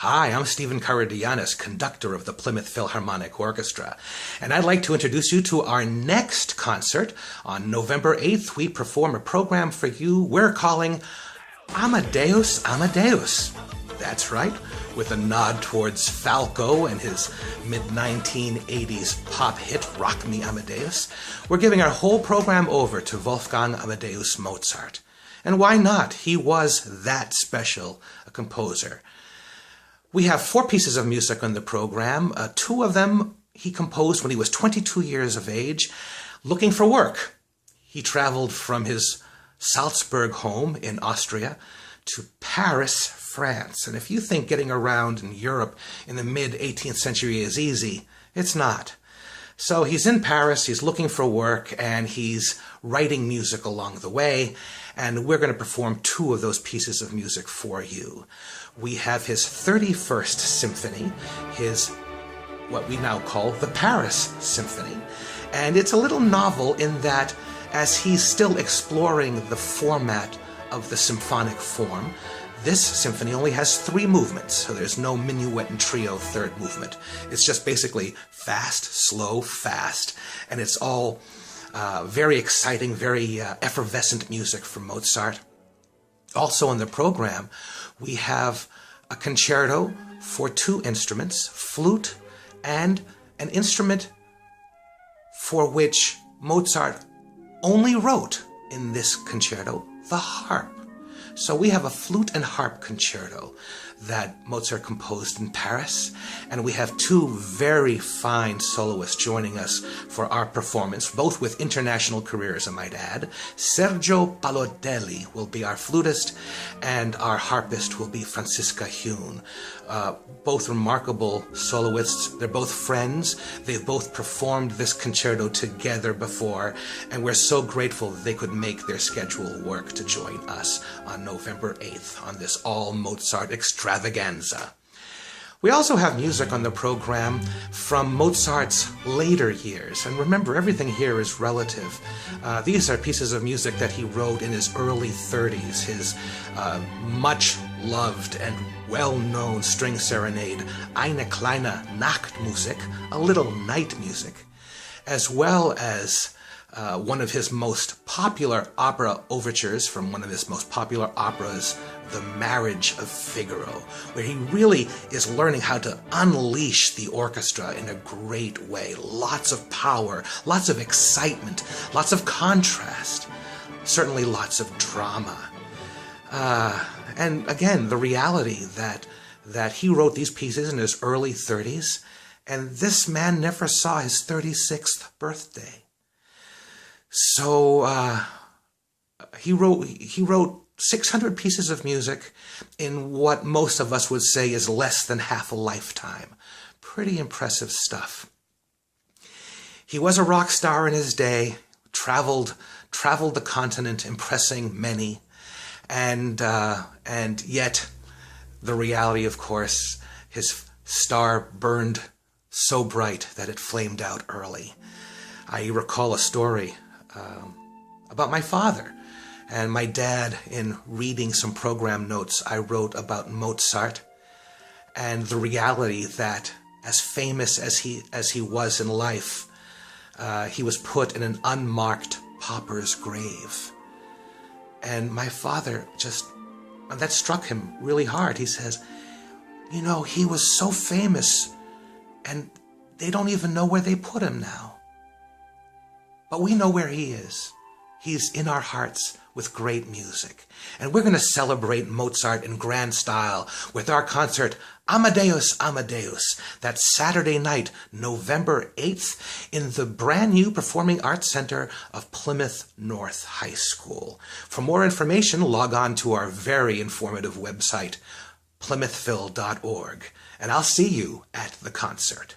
Hi, I'm Stephen Karidoyanes, conductor of the Plymouth Philharmonic Orchestra, and I'd like to introduce you to our next concert. On November 8th, we perform a program for you we're calling Amadeus Amadeus. That's right, with a nod towards Falco and his mid-1980s pop hit, Rock Me Amadeus. We're giving our whole program over to Wolfgang Amadeus Mozart. And why not? He was that special a composer. We have 4 pieces of music on the program. 2 of them he composed when he was 22 years of age, looking for work. He traveled from his Salzburg home in Austria to Paris, France. And if you think getting around in Europe in the mid-18th century is easy, it's not. So he's in Paris, he's looking for work, and he's writing music along the way, and we're going to perform 2 of those pieces of music for you. We have his 31st symphony, his what we now call the Paris Symphony, and it's a little novel in that as he's still exploring the format of the symphonic form, this symphony only has 3 movements, so there's no minuet and trio third movement. It's just basically fast, slow, fast, and it's all very exciting, very effervescent music from Mozart. Also in the program, we have a concerto for 2 instruments, flute and an instrument for which Mozart only wrote in this concerto, the harp. So we have a flute and harp concerto that Mozart composed in Paris, and we have 2 very fine soloists joining us for our performance, both with international careers, I might add. Sergio Pallottelli will be our flutist, and our harpist will be Franziska Huhn. Both remarkable soloists. They're both friends. They've both performed this concerto together before, and we're so grateful that they could make their schedule work to join us on November 8th on this all-Mozart extravaganza. We also have music on the program from Mozart's later years. And remember, everything here is relative. These are pieces of music that he wrote in his early 30s, his much-loved and well-known string serenade, Eine, kleine, Nachtmusik, a little night music, as well as one of his most popular opera overtures from one of his most popular operas, The Marriage of Figaro, where he really is learning how to unleash the orchestra in a great way. Lots of power, lots of excitement, lots of contrast, certainly lots of drama. And again, the reality that he wrote these pieces in his early 30s, and this man never saw his 36th birthday. So he wrote 600 pieces of music in what most of us would say is less than half a lifetime. Pretty impressive stuff. He was a rock star in his day, traveled the continent, impressing many, and yet the reality, of course, his star burned so bright that it flamed out early. I recall a story about my father and my dad. In reading some program notes I wrote about Mozart and the reality that as famous as he was in life, he was put in an unmarked pauper's grave. And my father that struck him really hard. He says, you know, he was so famous and they don't even know where they put him now. But we know where he is. He's in our hearts with great music. And we're going to celebrate Mozart in grand style with our concert Amadeus Amadeus. That's Saturday night, November 8th, in the brand new Performing Arts Center of Plymouth North High School. For more information, log on to our very informative website, plymouthphil.org. And I'll see you at the concert.